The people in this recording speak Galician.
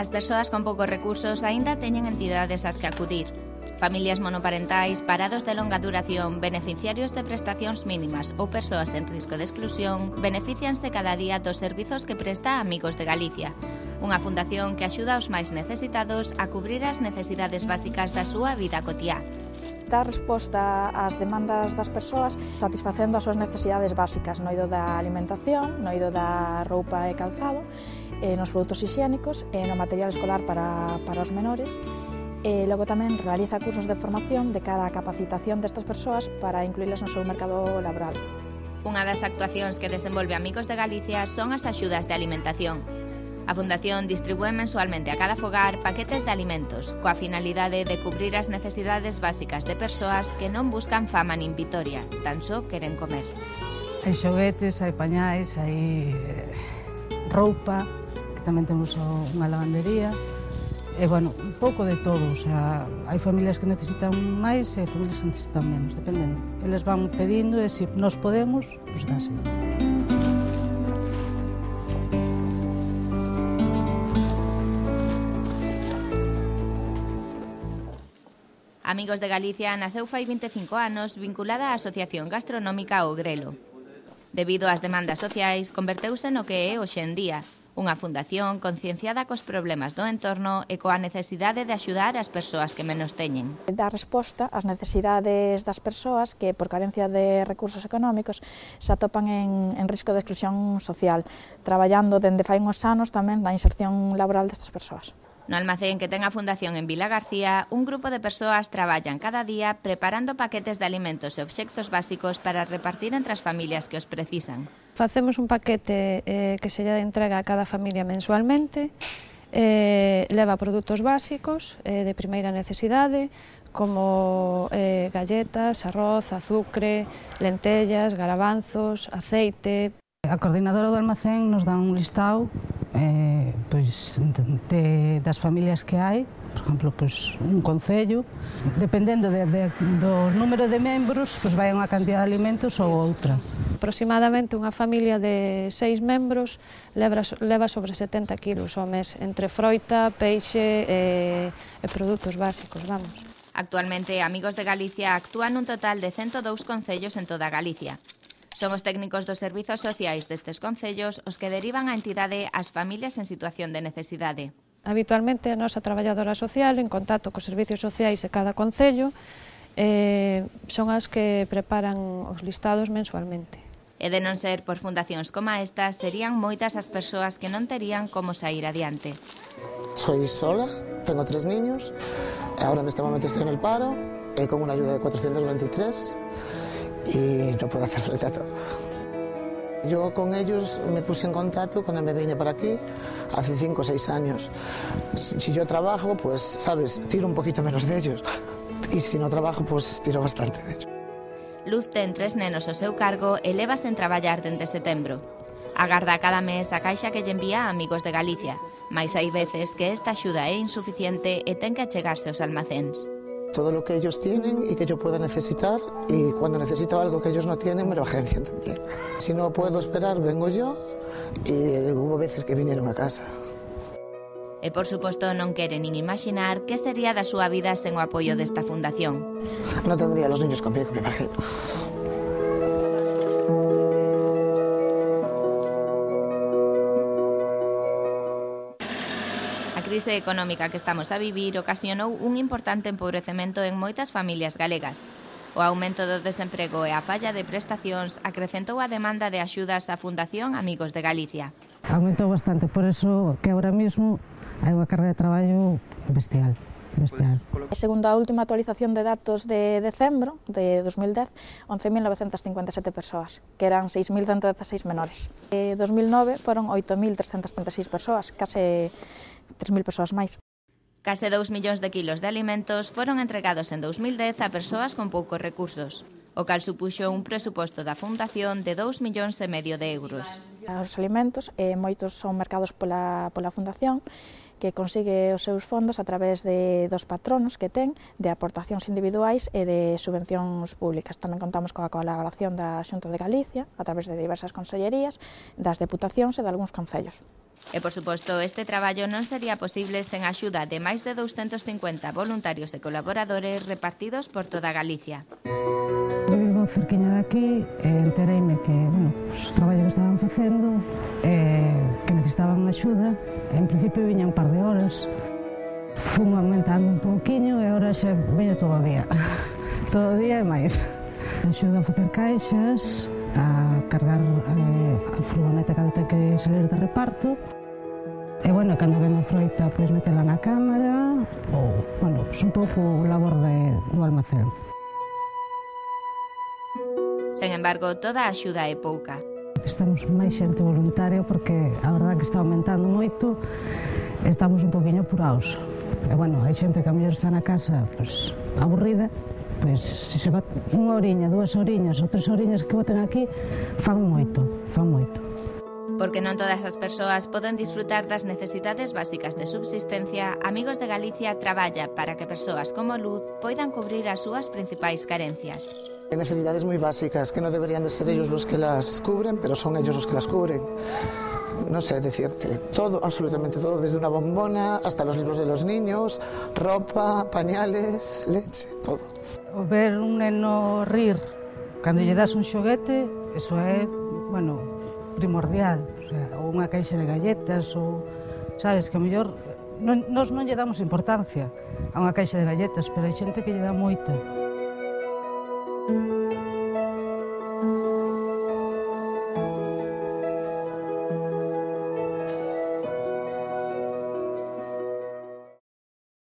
As persoas con poucos recursos aínda teñen entidades ás que acudir. Familias monoparentais, parados de longa duración, beneficiarios de prestacións mínimas ou persoas en risco de exclusión beneficianse cada día dos servizos que presta Amigos de Galicia, unha fundación que axuda aos máis necesitados a cubrir as necesidades básicas da súa vida cotiá. Dar resposta ás demandas das persoas satisfacendo as súas necesidades básicas no eido da alimentación, no eido da roupa e calzado, nos produtos higiénicos e no material escolar para os menores. E logo tamén realiza cursos de formación de cara á capacitación destas persoas para incluílas no seu mercado laboral. Unha das actuacións que desenvolve Amigos de Galicia son as axudas de alimentación. A Fundación distribúe mensualmente a cada fogar paquetes de alimentos coa finalidade de cubrir as necesidades básicas de persoas que non buscan fama nin vitoria, tan só queren comer. Hai xoguetes, hai pañais, hai roupa, que tamén temos unha lavandería, e, bueno, un pouco de todo, o sea, hai familias que necesitan máis e hai familias que necesitan menos, dependendo. Eles van pedindo e se nos podemos, pois dáse. Amigos de Galicia naceu fai 25 anos vinculada á Asociación Gastronómica O Grelo. Debido ás demandas sociais, converteuse no que é hoxe en día, unha fundación concienciada cos problemas do entorno e coa necesidade de axudar as persoas que menos teñen. Dar resposta ás necesidades das persoas que, por carencia de recursos económicos, se atopan en risco de exclusión social, traballando dende fai uns anos tamén na inserción laboral destas persoas. No almacén que ten a Fundación en Vila García, un grupo de persoas traballan cada día preparando paquetes de alimentos e obxectos básicos para repartir entre as familias que os precisan. Facemos un paquete que se lle entrega a cada familia mensualmente, leva produtos básicos de primeira necesidade, como galletas, arroz, azucre, lentellas, garabanzos, aceite. A coordinadora do almacén nos dá un listado das familias que hai, por exemplo, un concello, dependendo do número de membros, vai unha cantidad de alimentos ou outra. Aproximadamente unha familia de 6 membros leva sobre 70 kilos ao mes, entre froita, peixe e produtos básicos, vamos. Actualmente, Amigos de Galicia actúa nun total de 102 concellos en toda Galicia. Son os técnicos dos servizos sociais destes concellos os que derivan a entidade ás familias en situación de necesidade. Habitualmente a nosa traballadora social, en contacto cos servizos sociais de cada concello, son as que preparan os listados mensualmente. E de non ser por fundacións como estas, serían moitas as persoas que non terían como sair adiante. Soy sola, tengo 3 niños, ahora en este momento estoy en el paro, con una ayuda de 423, y no puedo hacer frente a todo. Yo con ellos me puse en contacto cuando me vine para aquí hace 5 o 6 años. Si yo trabajo, pues, sabes, tiro un poquito menos de ellos. Y si no trabajo, pues tiro bastante de ellos. Luz ten 3 nenos ao seu cargo e leva sen traballar dende setembro. Agarda cada mes a caixa que lle envía a Amigos de Galicia, mais hai veces que esta axuda é insuficiente e ten que achegarse aos almacéns. Todo lo que ellos tienen y que yo pueda necesitar, y cuando necesito algo que ellos no tienen me lo agencian también. Si no puedo esperar, vengo yo, y hubo veces que vinieron a casa. E por suposto non quere nin imaginar que sería da súa vida sen o apoio desta fundación. No tendría los niños conmigo, me imagino. A crise económica que estamos a vivir ocasionou un importante empobrecemento en moitas familias galegas. O aumento do desemprego e a falla de prestacións acrecentou a demanda de axudas á Fundación Amigos de Galicia. Aumentou bastante, por eso que ahora mismo hai unha carga de traballo bestial. Segundo a última actualización de datos de decembro de 2010, 11.957 persoas, que eran 6.116 menores. En 2009 foron 8.336 persoas, case 3.000 persoas máis. Case 2 millóns de kilos de alimentos foron entregados en 2010 a persoas con poucos recursos, o cal supuxo un presuposto da Fundación de 2,5 millóns de euros. Os alimentos, moitos son mercados pola Fundación, que consigue os seus fondos a través dos patronos que ten, de aportacións individuais e de subvencións públicas. Tamén contamos coa colaboración da Xunta de Galicia, a través de diversas consellerías, das deputacións e de algúns concellos. E, por suposto, este traballo non sería posible sen a axuda de máis de 250 voluntarios e colaboradores repartidos por toda Galicia. Eu vivo cerquiña de aquí e entereime que, os traballos que estaban facendo que necesitaban axuda. En principio viña un par de horas. Fun aumentando un pouquiño e agora xa veño todo o día. Todo o día e máis. Axuda a facer caixas, a cargar a furgoneta cando ten que salir de reparto. E, cando ven a froita, pois metela na cámara, ou, un pouco o labor do almacén. Sen embargo, toda a axuda é pouca. Estamos máis xente voluntaria porque a verdade que está aumentando moito, estamos un poquinho apurados. E, hai xente que a mellor está na casa, aburrida, se se va unha horiña, 2 horiñas ou 3 horiñas que boten aquí, fan moito. Porque non todas as persoas poden disfrutar das necesidades básicas de subsistencia, Amigos de Galicia traballa para que persoas como Luz poidan cubrir as súas principais carencias. Hay necesidades muy básicas que no deberían de ser ellos los que las cubren, pero son ellos los que las cubren. No sé decirte, todo, absolutamente todo, desde una bombona hasta los libros de los niños, ropa, pañales, leche, todo. O ver un neno rir cando lle das un xoguete, eso é, primordial. Ou unha caixa de galletas, ou, sabes, que a mellor nós non lle damos importancia a unha caixa de galletas, pero hai xente que lle dá moita.